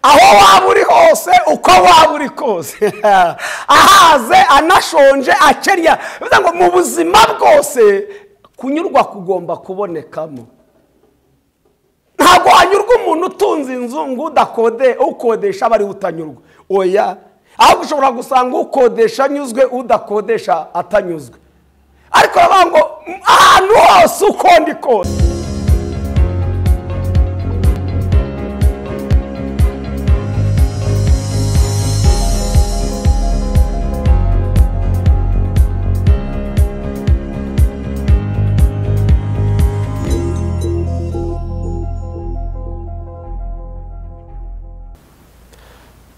aho waba uri hose uko waba uri kose ahaze anashonje akerya bivuga ngo mu buzima bwose kunyurwa kugomba kubonekamo. Ntabwo hanyurwa umuntu utunze inzu ngo ukodesha bari utanyurwa, oya, aho ushobora gusanga ukodesha anyuzwe udakodesha atanyuzwe, ariko bavuga ngo ahantu hose uko ndi kose.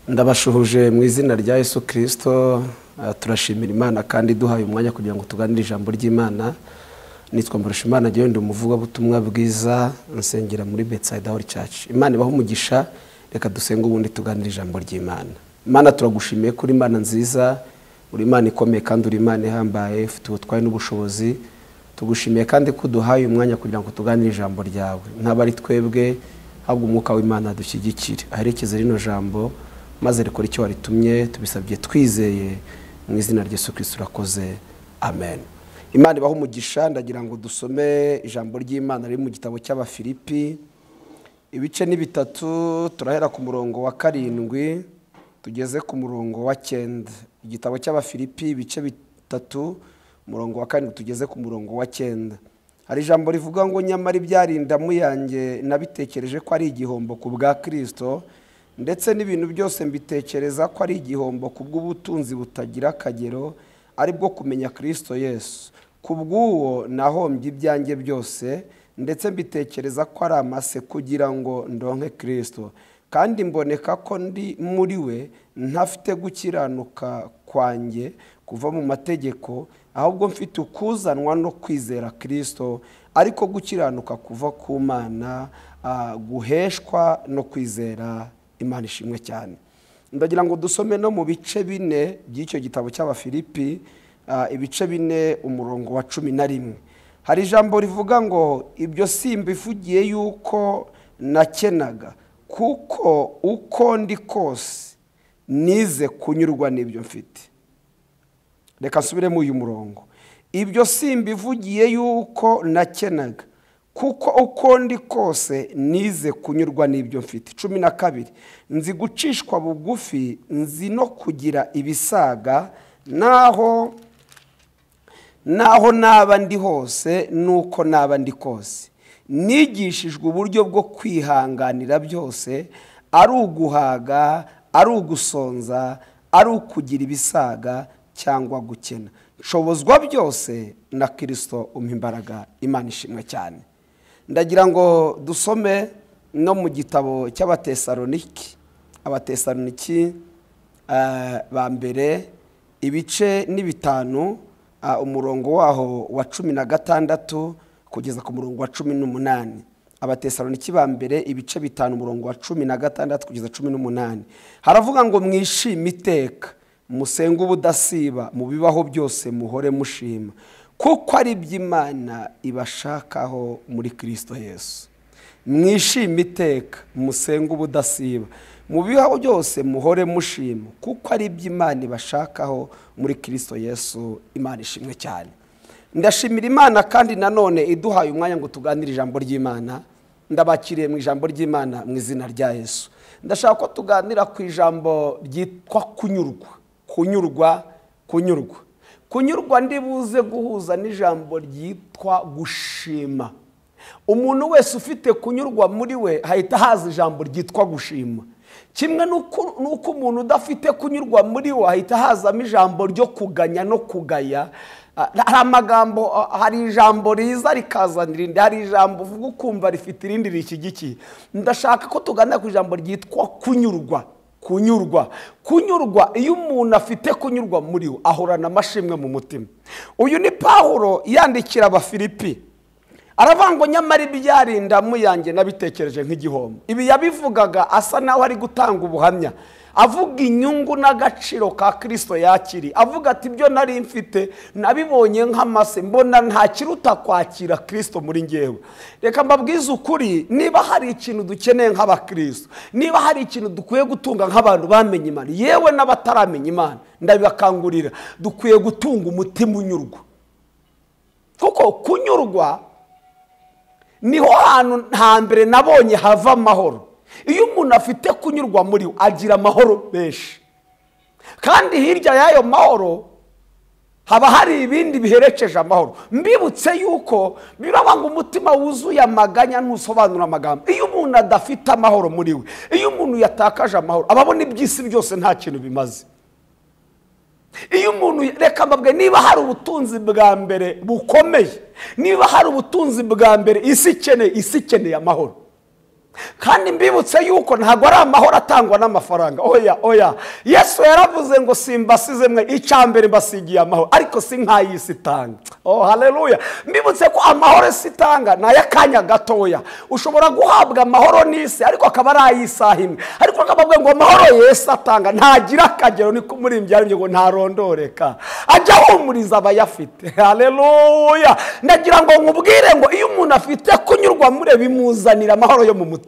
Ndabashuhuje mu izina rya Yesu Kristo. Turashimira Imana kandi duhaye umwanya kugira ngo tuganire ijambo ry'Imana. Nitwa Imana giye ndi umuvuga butumwa bwiza nsengera muri Bethsaida Church. Imana ibaho umugisha, reka dusenge ubundi tuganire ijambo ry'Imana. Imana turagushimiye kuri Imana nziza, uri Imana ikomeye kandi uri Imana ihambaye, ufite ubutwari n'ubushobozi. Tugushimiye kandi ko duhaye umwanya kugira ngo tuganire ijambo ryawe. Ntabari twebwe ahubwo umwuka w'Imana dushyigikire. Aherekeze rino jambo maze rikora icyo waritumye, tubisabye twizeye mu izina rya Yesu Kristo urakoze, amen. Imana ibaho umugisha. Ndagira ngo dusome ijambo ry'Imana riri mu gitabo cy'Abafilipi, ibice ni 3, turahera ku murongo wa 7 tugeze ku murongo wa 9. Igitabo cy'Abafilipi ibice 3 umurongo wa 7 tugeze ku murongo wa 9. Hari ijambo rivuga ngo nyamara ibyarinda mu yanjye nabitekereje ko ari igihombo ku bwa Kristo, ndetse n'ibintu byose mbitekereza ko ari igihombo kubw'ubutunzi butagira akagero, ari bwo kumenya Kristo Yesu. Kubw'uwo nahombye ibyanjye byose, ndetse mbitekereza ko ari amase kugira ngo ndonke Kristo, kandi mboneka ko ndi muri we ntafite gukiranuka kwanjye kuva mu mategeko, ahubwo mfite ukuzanwa no kwizera Kristo, ariko gukiranuka kuva ku Mana guheshwa no kwizera Imana ishimwe cyane. Ndagira ngo dusome no mu bice 4 by'icyo gitabo cy'Abafilipi, ibice 4 umurongo wa 11. Hari ijambo rivuga ngo ibyo simbivugiye yuko nakenaga, kuko uko ndi kose nize kunyurwa n'ibyo mfite. Reka nsubire mu uyu murongo. Ibyo simbivugiye yuko nakenaga, kuko uko ndi kose nize kunyurwa n'ibyo mfite. 12. Nzi gucishwa bugufi, nzi no kugira ibisaga, naho naba ndi hose nuko naba ndi kose. Nigishijwe uburyo bwo kwihanganira byose, ari uguhaga, ari ugusonza, ari ukugira ibisaga cyangwa gukena. Nshobozwa byose na Kristo umpa imbaraga. Imana ishimwe cyane. Ndagira ngo dusome no mu gitabo cy'Abatesaloniki, Abatesaloniki ba mbere ibice ni 5 umurongo waho wa 16 kugeza ku murongo wa 18. Abatesaloniki ba mbere ibice 5 umurongo wa 16 kugeza 18. Haravuga ngo mwishime iteka, musenge ubudasiba, mu bibaho byose muhore mushima, kuko ari by'Imana ibashakaho muri Kristo Yesu. Mwishime iteka, musenge ubudasiba, mu bibaho byose muhore mushima, kuko ari by'Imana ibashakaho muri Kristo Yesu. Imana ishimwe cyane. Ndashimira Imana kandi nanone iduhaye umwanya ngo tuganire ijambo ry'Imana. Ndabakiriye mu ijambo ry'Imana mu izina rya Yesu. Ndashaka ko tuganira ku ijambo ryitwa kunyurwa. Kunyurwa ndibuze guhuza n'ijambo ryitwa gushima. Umuntu wese ufite kunyurwa muri we hahita haza ijambo ryitwa gushima. Kimwe nuko umuntu udafite kunyurwa muri we hahita hazamo ijambo ryo kuganya no kugaya. Hari amagambo, hari ijambo riza rikazanira irindi, hari ijambo uvuga ukumva rifite irindi rikigikiye. Ndashaka ko tuganira ku ijambo ryitwa kunyurwa. Iyo umuntu afite kunyurwa muri we ahorana amashimwe mu mutima. Uyu ni Pawulo yandikira Abafilipi. aravuga ngo nyamara ibyarindamu yanjye nabitekereje nk'igihombo. Ibi yabivugaga asa naho ari gutanga ubuhamya, avuga inyungu n'agaciro ka Kristo yakiri, avuga ati ibyo nari mfite nabibonye nk'amase, mbona nta kiruta kwakira Kristo muri ngewe. Reka mbabwize ukuri, niba hari ikintu dukeneye nk'abakristo, niba hari ikintu dukwiye gutunga nk'abantu bamenye Imana, yewe n'abataramenya Imana, ndabibakangurira, dukwiye gutunga umutima unyurwa. Kuko kunyurwa niho hantu hambere nabonye hava amahoro. Iyo umuntu afite kunyurwa muri we agira amahoro benshi, kandi hirya y'ayo mahoro haba hari ibindi biherekeje amahoro. Mbibutse yuko birabanga umutima wuzuye amaganya ntusobanura amagambo. Iyo umuntu adafite amahoro muri we, iyo umuntu yatakaje amahoro, ababona iby'isi byose nta kintu bimaze. Iyo umuntu, reka mbabwe, niba hari ubutunzi bwa mbere bukomeye, niba hari ubutunzi bwa mbere isi ikeneye amahoro. Kandi mbibutse yuko ntago ari amahoro atangwa n'amafaranga. Oya, Yesu yaravuze ngo simbasize mwe, icyambere mbasigiye amahoro, ariko si nk'ayisi itanga. Haleluya. Mbibutse ko amahoro isi itanga na yakanya gatoya. Ushobora guhabwa amahoro n'isi ariko akaba ari ay'isaha imwe, ariko akababwe ngo amahoro Yesu atanga ntagira akagero, niko muri imbyaribye ngo ntarondoreka, ajya humuriza abayafite. Haleluya. Ndagira ngo nkubwire ngo iyo umuntu afite kunyurwa mure bimuzanira amahoro yo mu mutima.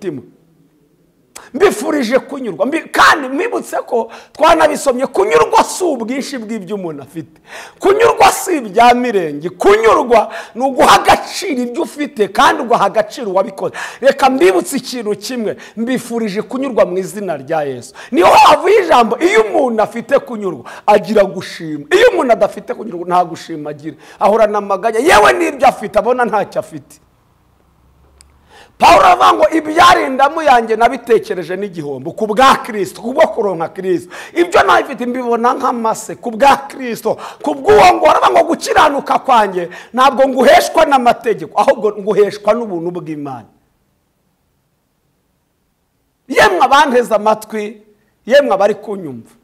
Mbifurije kunyurwa, kandi mwibutse ko twanabisomye, kunyurwa si ubwinshi bw'ibyo umuntu afite, kunyurwa si ibya mirenge, kunyurwa ni uguha agaciro ibyo ufite kandi ugaha agaciro uwabikoze. Reka mbibutse ikintu kimwe, mbifurije kunyurwa mu izina rya Yesu. Niho havuye ijambo, iyo umuntu afite kunyurwa agira gushima. Iyo umuntu adafite kunyurwa nta gushima agira, ahorana amaganya, yewe n'ibyo afite abona ntacyo afite. Pawulo avuga ngo ibyarindamu yanjye nabitekereje n'igihombo ku bwa Kristo, kubwo kuronka Kristo. Ibyo nabifite mbibona nk'amase ku bwa Kristo, kubw'uwo ngo aravuga ngo gukiranuka kwanjye ntabwo nguheshwa n'amategeko, ahubwo nguheshwa n'ubuntu bw'Imana. Yemwe abanteze amatwi, yemwe abari kunyumva,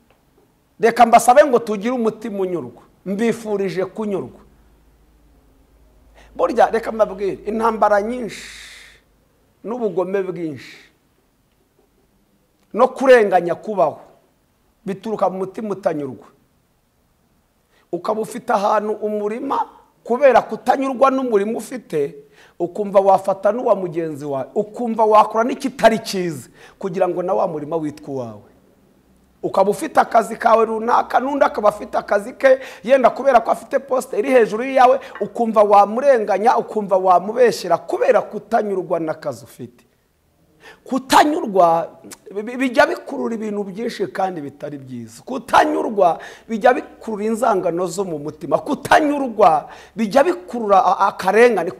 reka mbasabe ngo tugire umutima unyurwa. Mbifurije kunyurwa. Burya reka mbabwire, intambara nyinshi n'ubugome bwinshi no kurenganya kubaho bituruka mu mutima utanyurwa. Ukaba ufite ahantu umurima, kubera kutanyurwa n'umurimo ufite, ukumva wafata n'uwa mugenzi wawe, ukumva wakora n'ikitari cyiza kugira ngo na wa murima witwe uwawe. Ukaba ufite akazi kawe runaka, n'undi akaba afite akazi ke, yenda kubera ko afite poste iri hejuru yawe, ukumva wamurenganya, ukumva wamubeshyera kubera kutanyurwa n'akazi ufite. Kutanyurwa bijya bikurura ibintu byinshi kandi bitari byiza. Kutanyurwa bijya bikurura inzangano zo mu mutima. Kutanyurwa bijya bikurura akarengane.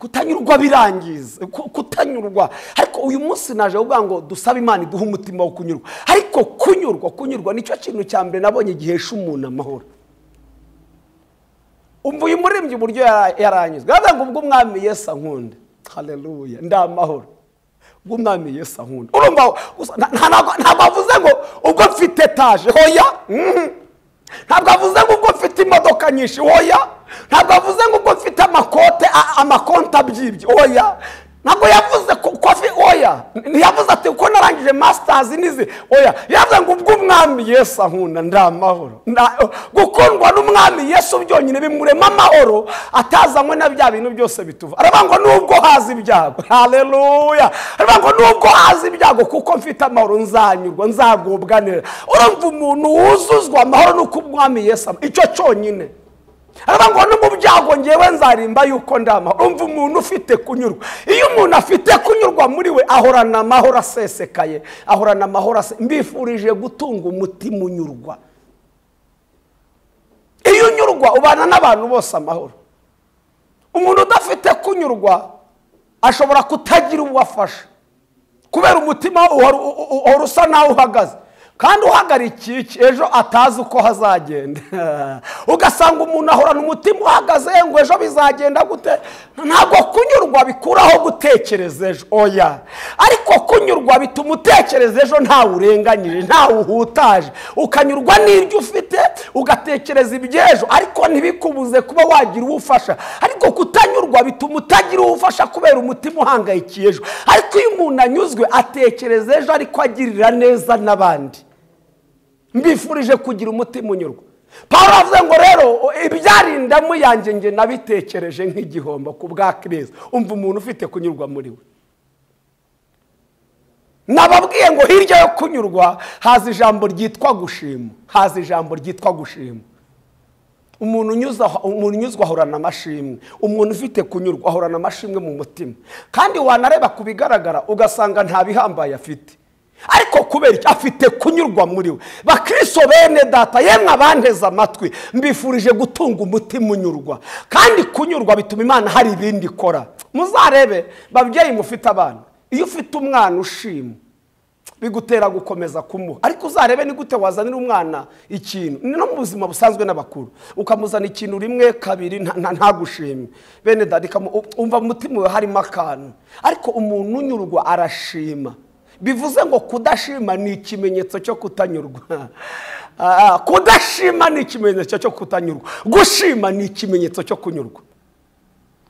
Kutanyurwa birangiza, kutanyurwa. Ariko uyu munsi naje uvuga ngo dusabe Imana iduhe umutima wo kunyurwa. Ariko kunyurwa nicyo kintu cya mbere nabonye gihesha umuntu amahoro. Umva uyu muririmbyi uburyo yaranyuzwe, aravuga ngo ubwo Umwami Yesu ankunda, haleluya, ndamahoro, ubwo Umwami Yesu ankunda. Urumva ntabwo avuze ngo ubwo mfite etaje, hoya. Ntabwo avuze ngo ubwo mfite imodoka nyinshi, hoya. Ntabwo avuze ngo ubwo mfite amakonti abyibye, oya. Ntabwo yavuze ko oya. Ntiyavuze ati uko narangije masters nizi, oya. Yavuze ngo ubwo Umwami Yesu ankunda ndamahoro. Gukundwa n'Umwami Yesu byonyine bimurema amahoro atazanywe na bya bintu byose bituva. Aravuga ngo nubwo haza ibyago, haleluya. Aravuga ngo nubwo haza ibyago kuko mfite amahoro nzanyurwa, nzagubwa neza. Urumva umuntu wuzuzwa amahoro nuko Umwami Yesu, icyo cyonyine. Aravuga ngo no mu byago ngewe nzarimba yuko ndamahoro. Umva umuntu ufite kunyurwa. Iyo umuntu afite kunyurwa muri we ahorana amahoro asesekaye, ahorana amahoro. Mbifurije gutunga umutima unyurwa. Iyo unyurwa ubana n'abantu bose amahoro. Umuntu udafite kunyurwa ashobora kutagira uwafasha, kubera umutima urusa nawe uhagaze, kandi uhagarikiye iki ejo atazi uko hazagenda. Ugasanga umuntu ahorana umutima uhagaze ngo ejo bizagenda gute. Ntabwo kunyurwa bikuraho gutekereza ejo, oya. Ariko kunyurwa bituma utekereza ejo ntawe urenganyije, ntawe uhutaje. Ukanyurwa n'ibyo ufite, ugatekereza ibyejo ariko ntibikubuze kuba wagira uwufasha, ariko kutanyurwa bituma utagira uwufasha kubera umutima uhangayikiye ejo. Ariko iyo umuntu anyuzwe atekereza ejo ariko agirira neza n'abandi. Mbifurije kugira umutima unyurwa. Pawulo avuze ngo rero ibyarindamu yanjye nge nabitekereje nk'igihombo ku bwa Kristo. Umva umuntu ufite kunyurwa muri we. Nababwiye ngo hirya yo kunyurwa haza ijambo ryitwa gushima. Haza ijambo ryitwa gushima. Umuntu unyuzwa ahorana amashimwe. Umuntu ufite kunyurwa ahorana amashimwe mu mutima. Kandi wanareba kubigaragara ugasanga nta bihambaye afite. Ariko kubera iki afite kunyurwa muri we. Bakristo bene data yemwe abanteza amatwi, mbifurije gutunga umutima unyurwa. Kandi kunyurwa bituma Imana hari ibindi ikora. Muzarebe babyeyi mufite abana, iyo ufite umwana ushima bigutera gukomeza kumuha. Ariko uzarebe ni gute wazanira umwana ikintu, no mu buzima busanzwe n'abakuru ukamuzana ikintu rimwe kabiri nta gushima. Bene data umva umutima we harimo akantu. Ariko umuntu unyurwa arashima. Bivuze ngo kudashima ni ikimenyetso cyo kutanyurwa. Kudashima ni ikimenyetso cyo kutanyurwa. Gushima ni ikimenyetso cyo kunyurwa.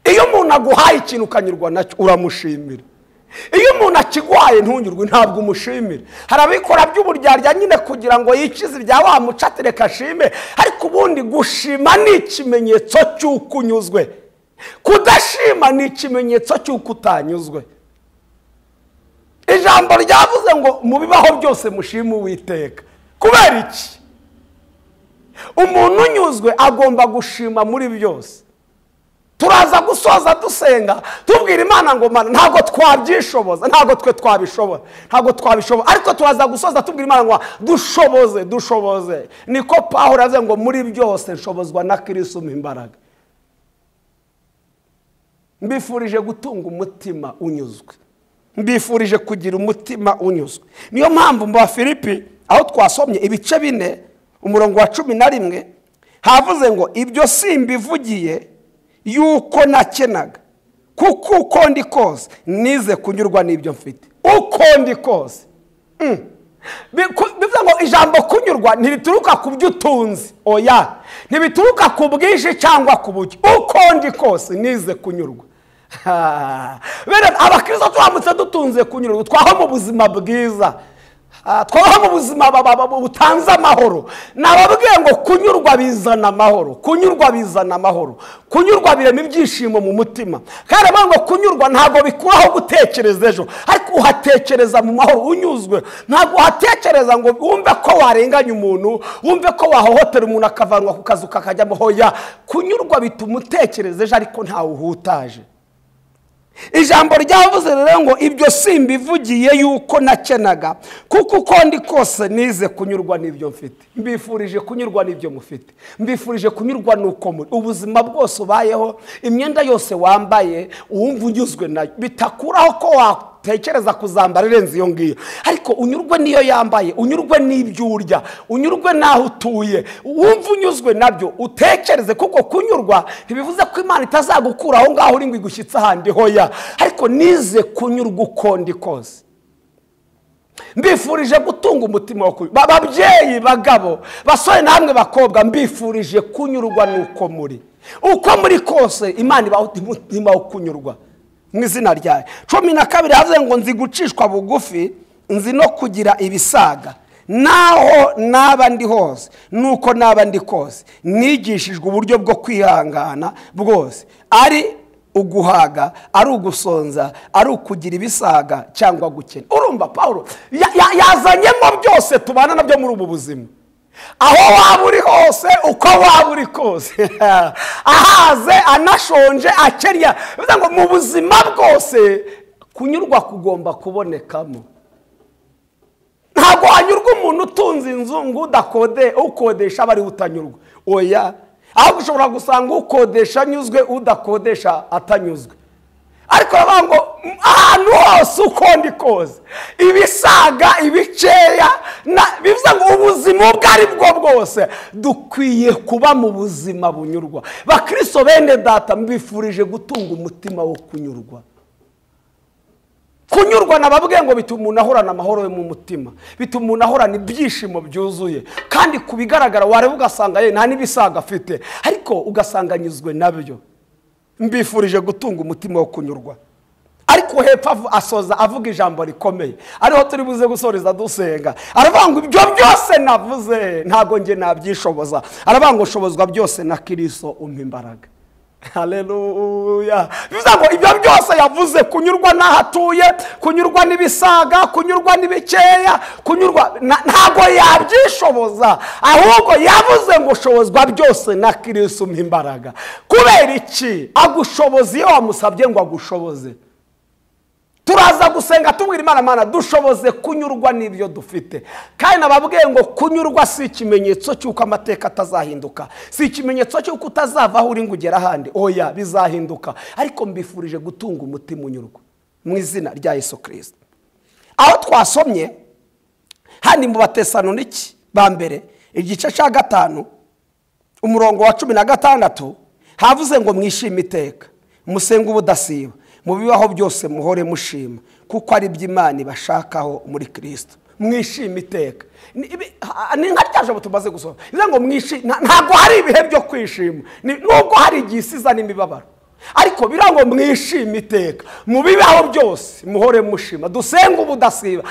Iyo umuntu aguhaye ikintu ukanyurwa nacyo uramushimira. Iyo umuntu akiguhaye ntunyurwe ntabwo umushimira. Hari abikora by'uburyarya nyine kugira ngo yikize ibya wa mucatire kashime, ariko ubundi gushima ni ikimenyetso cy'uko unyuzwe. Kudashima ni ikimenyetso cy'uko utanyuzwe. Ijambo ryavuze ngo mu bibaho byose mushime Uwiteka. Kubera iki? Umuntu unyuzwe agomba gushima muri byose. Turaza gusoza dusenga tubwira Imana ngo Mana ntago twabyishoboza, ntago twe twabishobora, ntago twabishobora, ariko turaza gusoza tubwira Imana ngo dushoboze. Niko Pawulo avuze ngo muri byose nshobozwa na Kristo umpa imbaraga. Mbifurije gutunga umutima unyuzwe. Mbifurije kugira umutima unyuzwe. Niyo mpamvu mu Bafilipi aho twasomye ibice 4 umurongo wa 11 havuze ngo ibyo simbivugiye yuko nakenaga, kuko uko ndi kose nize kunyurwa n'ibyo mfite. Uko ndi kose. Bivuze ngo ijambo kunyurwa ntirituruka ku byo utunze. Oya, ntibituruka ku bwinshi cyangwa ku buke. Uko ndi kose nize kunyurwa. Bene abakristo twamutse dutunze kunyurwa, twaho mu buzima bwiza, twaho mu buzima butanze amahoro. Nababwiye ngo kunyurwa bizana amahoro, kunyurwa bizana amahoro, kunyurwa birema ibyishimo mu mutima. Kandi ngo kunyurwa ntago bikuraho gutekereza ejo, ariko uhatekereza mu mahoro unyuzwe. Ntago uhatekereza ngo wumve ko warenganya umuntu, wumve ko wahohotera umuntu akavanwa ku kazu kakajyamo. Hoya, kunyurwa bituma utekereza ejo ariko ntawe uhutaje. Ijambo ryavuze rero ngo ibyo simbivugiye yuko nakenaga, kuko uko ndi kose nize kunyurwa n'ibyo mfite. Mbifurije kunyurwa n'ibyo mufite. Mbifurije kunyurwa nuko muri ubuzima bwose ubayeho, imyenda yose wambaye uwumva unyuzwe nayo, bitakuraho ko watekereza kuzambara irenze iyo ngiyo, ariko unyurwe niyo yambaye, unyurwe n'ibyo urya, unyurwe naho utuye, wumva unyuzwe nabyo utekereze. Kuko kunyurwa ntibivuze ko Imana itazagukura aho ngaho uri ngo igushyitse ahandi. Hoya, ariko nize kunyurwa uko ndi kose. Mbifurije gutunga umutima wo kunyurwa. Babyeyi bagabo, basore namwe bakobwa, mbifurije kunyurwa nuko muri. Uko muri kose Imana ibaho umutima wo kunyurwa mu izina ryayo. 12 havuze ngo nzi gucishwa bugufi, nzi no kugira ibisaga, naho naba ndi hose nuko naba ndi kose nigishijwe uburyo bwo kwihangana bwose, ari uguhaga, ari ugusonza, ari ukugira ibisaga cyangwa gukena. Urumva Pawulo yazanyemo byose tubana nabyo muri ubu buzima. Aho waba uri hose, uko waba uri kose, ahaze, anashonje, akenya. Bivuze ngo mu buzima bwose kunyurwa kugomba kubonekamo. Ntabwo hanyurwa umuntu utunze inzu ngo ukodesha bari utanyurwa. Oya, aho ushobora gusanga ukodesha anyuzwe, udakodesha atanyuzwe. Ariko ngo ahantu hose uko ndi kose, ibisaga, ibiceya, bivuze ngo ubuzima ubwo ari bwo bwose dukwiye kuba mu buzima bunyurwa. Bakristo bene data, mbifurije gutunga umutima wo kunyurwa. kunyurwa nababwiye ngo bituma umuntu ahorana amahoro yo mu mutima, bituma umuntu ahorana ibyishimo byuzuye, kandi kubigaragara wareba ugasanga ye nta nibisaga afite, ariko ugasanga anyuzwe nabyo. Mbifurije gutunga umutima wo kunyurwa. Ariko hepfo asoza avuga ijambo rikomeye, ariho turi buze gusoreza dusenga. Aravuga ngo ibyo byose navuze ntago nge nabyishoboza, aravuga ngo shobozwa byose na Kristo umpa imbaraga. Haleluya. Bivuga ngo ibyo byose yavuze, kunyurwa n'ahatuye, kunyurwa n'ibisaga, kunyurwa n'ibikeya, kunyurwa ntago yabyishoboza, ahubwo yavuze ngo shobozwa byose na Kristo umpa imbaraga. Kubera iki? Agushoboza iyo wamusabye ngo agushoboze. Turaza gusenga tubwira Imana, Mana dushoboze kunyurwa n'ibyo dufite. Kandi nababwiye ngo kunyurwa si ikimenyetso cy'uko amateka atazahinduka, si ikimenyetso cy'uko utazavaho uri ngugera ahandi. Oya, bizahinduka. Ariko mbifurije gutunga umutima unyurwa mu izina rya Yesu Kristo. Aho twasomye handi mu Batesalonike ba mbere igice cya 5 umurongo wa 16 havuze ngo mwishime iteka, musenga ubudasiba, mu bibaho byose muhore mushima, kuko ari by'Imana ibashakaho muri Kristo. Mwishime iteka. Ni nka cyaje tumaze gusoma. Bivuga ngo mwishime, ntago hari ibihe byo kwishima, nubwo hari igisiza n'imibabaro, ariko birango mwishime iteka, mu bibaho byose muhore mushima, dusenga ubudasiba.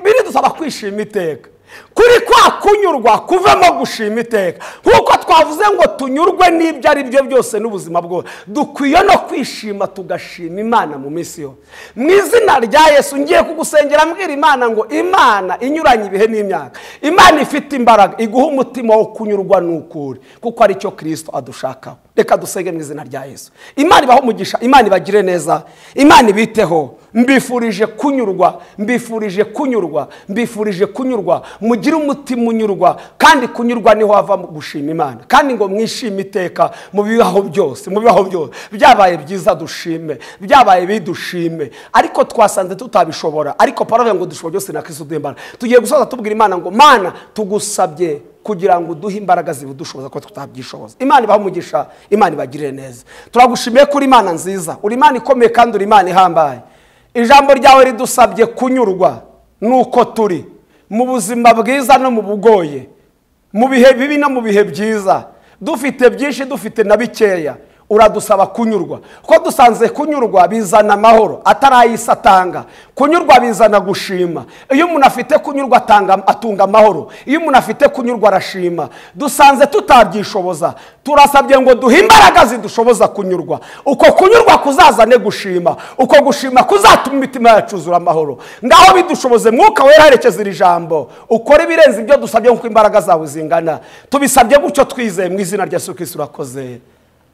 Biri dusaba kwishima iteka. Kuri kwa kunyurwa kuvemo gushima iteka, nkuko twavuze ngo tunyurwe n'ibyo ari byo byose n'ubuzima bwo, dukwiye no kwishima tugashima Imana mu minsi yo. Mu izina rya Yesu ngiye kugusengera mbwira Imana ngo Imana inyuranye ibihe n'imyaka, Imana ifite imbaraga iguha umutima wo kunyurwa n'ukuri, kuko ari cyo Kristo adushakaho. Reka dusenge mu izina rya Yesu. Imana ibaho umugisha, Imana ibagire neza, Imana ibiteho. Mbifurije kunyurwa, mbifurije kunyurwa, mbifurije kunyurwa, mugire umutima unyurwa, kandi kunyurwa niho hava gushima Imana. Kandi ngo mwishime iteka mu bibaho byose, mu bibaho byose. Byabaye byiza dushime, byabaye bidushime, ariko twasanze tutabishobora, ariko paravuga ngo dushoboye byose na Kristo duhembana. Tugiye gusoza tubwira Imana ngo Mana tugusabye kugira ngo duhe imbaraga zibudushoboza ko tutabyishoboza. Imana ibaho umugisha, Imana ibagirire neza. Turagushimiye kuri Imana nziza, uri Imana ikomeye kandi uri Imana ihambaye. Ijambo ryawe ridusabye kunyurwa nuko turi mu buzima bwiza no mu bugoye, mu bihe bibi no mu bihe byiza, dufite byinshi dufite na bikeya. Uradusaba kunyurwa, ko dusanze kunyurwa bizana amahoro atarayisatanga, kunyurwa bizana gushima. Iyo umuntu afite kunyurwa atunga amahoro, iyo umuntu afite kunyurwa arashima. Dusanze tutabyishoboza, turasabye ngo duhe imbaraga zidushoboza kunyurwa. Uko kunyurwa kuzazane gushima, uko gushima kuzatuma imitima yacuzura amahoro. Ngaho bidushoboze Mwuka Wera herekeza iri jambo, ukora ibirenze ibyo dusabye nkuko imbaraga zawe zingana. Tubisabye gutyo twizeye mu izina rya Yesu Kristo urakoze.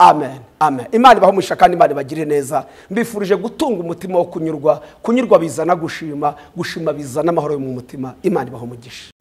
Amen. Amen. Imana ibaho umugisha kandi Imana ibagire neza. Mbifurije gutunga umutima wo kunyurwa, kunyurwa bizana gushima, gushima bizana amahoro yo mu mutima. Imana ibaho umugisha.